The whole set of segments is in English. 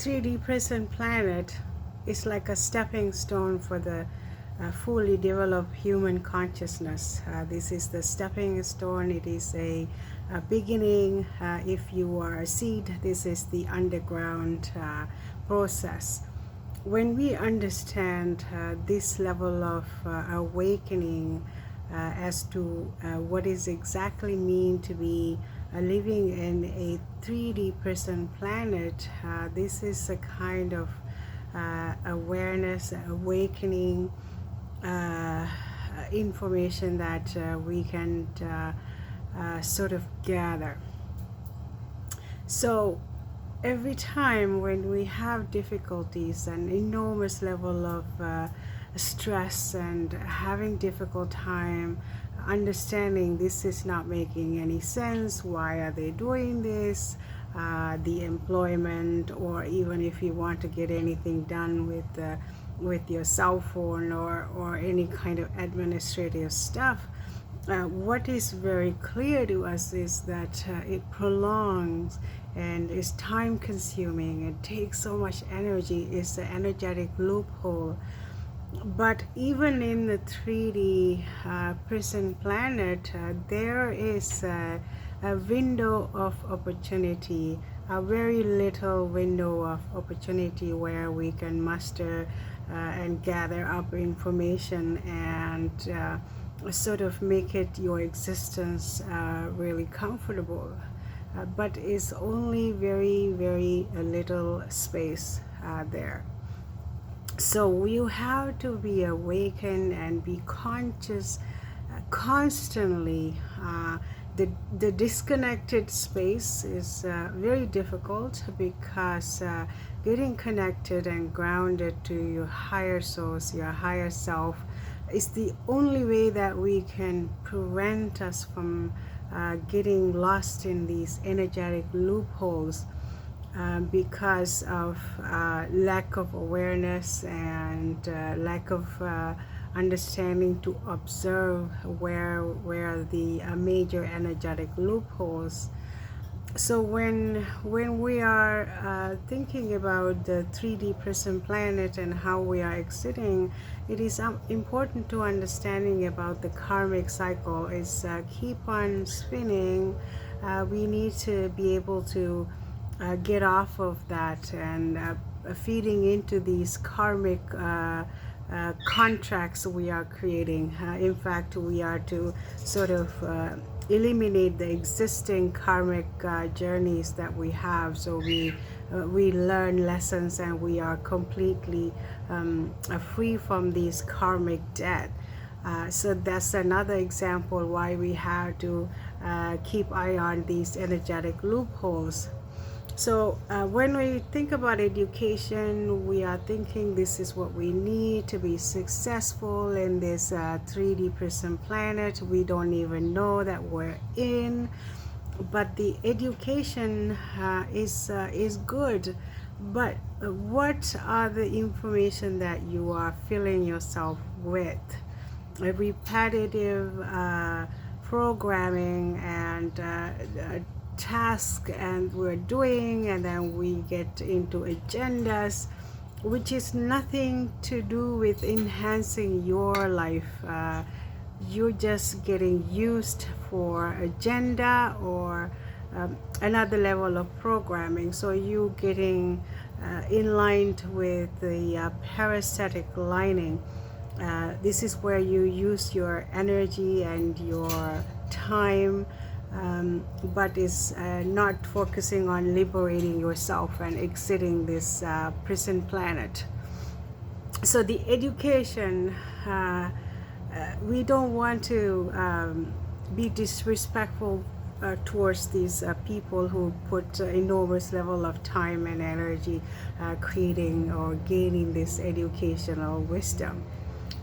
3D prison planet is like a stepping stone for the fully developed human consciousness. This is the stepping stone. It is a beginning. If you are a seed, this is the underground process. When we understand this level of awakening as to what is exactly mean to be living in a 3D prison planet, this is a kind of awareness, awakening information that we can sort of gather. So every time when we have difficulties, an enormous level of stress and having difficult time understanding this is not making any sense, why are they doing this, the employment, or even if you want to get anything done with your cell phone or any kind of administrative stuff, what is very clear to us is that it prolongs and is time consuming. It takes so much energy. It's the energetic loophole. But even in the 3D prison planet, there is a window of opportunity, a very little window of opportunity where we can muster and gather up information and sort of make it your existence really comfortable. But it's only very, very little space there. So you have to be awakened and be conscious constantly. The disconnected space is very difficult because getting connected and grounded to your higher source, your higher self, is the only way that we can prevent us from getting lost in these energetic loopholes. Because of lack of awareness and lack of understanding to observe where the major energetic loopholes. So when we are thinking about the 3D prison planet and how we are exiting, it is important to understanding about the karmic cycle. It's keep on spinning. We need to be able to get off of that and feeding into these karmic contracts we are creating. In fact, we are to sort of eliminate the existing karmic journeys that we have, so we learn lessons and we are completely free from these karmic debt. So that's another example why we have to keep eye on these energetic loopholes. So when we think about education, we are thinking this is what we need to be successful in this 3D prison planet. We don't even know that we're in, but the education is good. But what are the information that you are filling yourself with? A repetitive programming and task, and we're doing, and then we get into agendas which is nothing to do with enhancing your life. You're just getting used for agenda or another level of programming. So you getting in line with the parasitic lining. This is where you use your energy and your time, but is not focusing on liberating yourself and exiting this prison planet. So the education, we don't want to be disrespectful towards these people who put enormous level of time and energy creating or gaining this educational wisdom.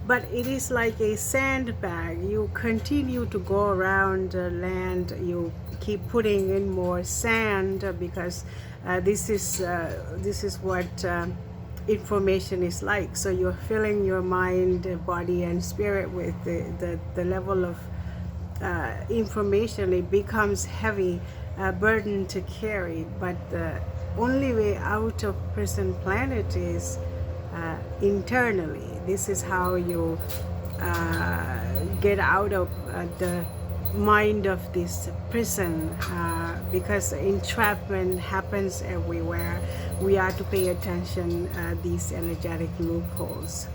But it is like a sandbag. You continue to go around land, you keep putting in more sand because this is what information is like. So you're filling your mind, body and spirit with the level of information. It becomes heavy burden to carry, but only way out of prison planet is internally. This is how you get out of the mind of this prison, because entrapment happens everywhere. We are to pay attention these energetic loopholes.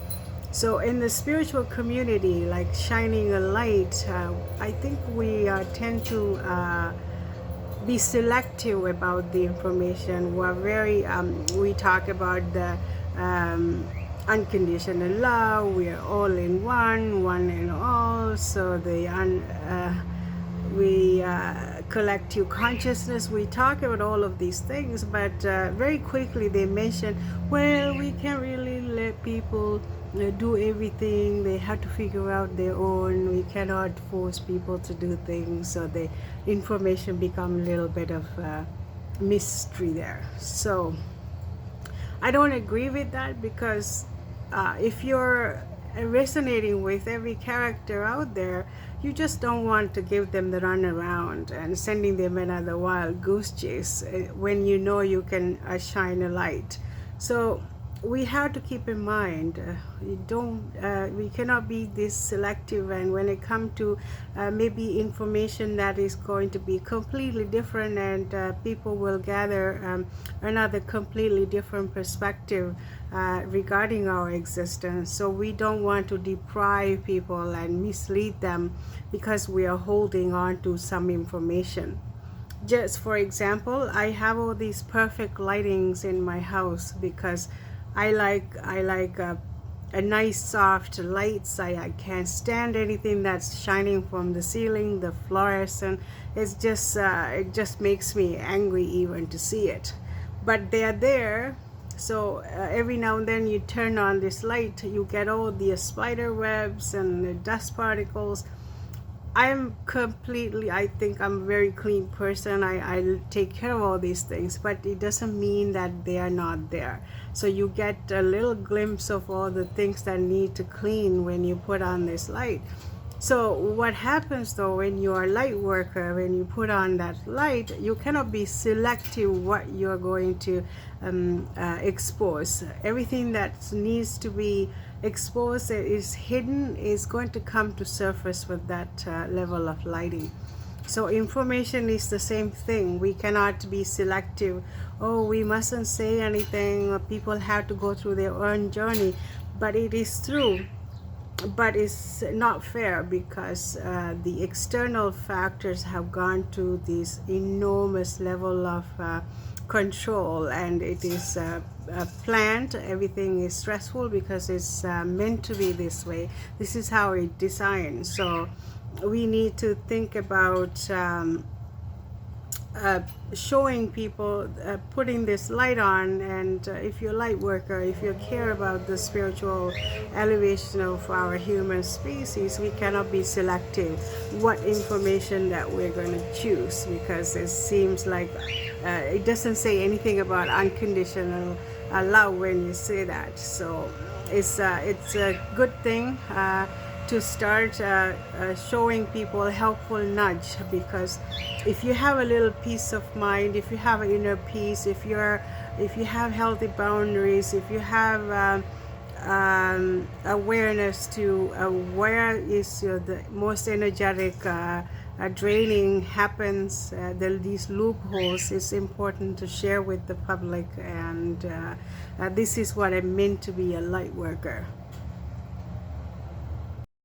So in the spiritual community, like shining a light, I think we tend to be selective about the information. We're very we talk about the unconditional love. We are all in one in all. So the collective consciousness. We talk about all of these things, but very quickly they mention, well, we can't really let people do everything. They have to figure out their own. We cannot force people to do things. So the information become a little bit of mystery there. So I don't agree with that, because if you're resonating with every character out there, you just don't want to give them the runaround and sending them another wild goose chase when you know you can shine a light. So we have to keep in mind, we cannot be this selective, and when it comes to maybe information that is going to be completely different, and people will gather another completely different perspective regarding our existence. So we don't want to deprive people and mislead them because we are holding on to some information. Just for example, I have all these perfect lightings in my house because I like a nice soft lights. I can't stand anything that's shining from the ceiling, the fluorescent. It's just it just makes me angry even to see it. But they are there. So every now and then you turn on this light, you get all the spider webs and the dust particles. I think I'm a very clean person. I take care of all these things, but it doesn't mean that they are not there. So you get a little glimpse of all the things that need to clean when you put on this light. So what happens though, when you are a light worker, when you put on that light, you cannot be selective what you're going to expose. Everything that needs to be exposed, is hidden, is going to come to surface with that level of lighting. So information is the same thing. We cannot be selective. Oh, we mustn't say anything. People have to go through their own journey. But it is true. But it's not fair, because the external factors have gone to this enormous level of control, and it is planned. Everything is stressful because it's meant to be this way. This is how it's designed. So we need to think about showing people, putting this light on. And if you're a light worker, if you care about the spiritual elevation of our human species, we cannot be selective what information that we're going to choose, because it seems like it doesn't say anything about unconditional love when you say that. So it's a good thing to start showing people a helpful nudge, because if you have a little peace of mind, if you have an inner peace, if you have healthy boundaries, if you have awareness to where is the most energetic draining happens, these loopholes, is important to share with the public. And this is what it meant to be a light worker.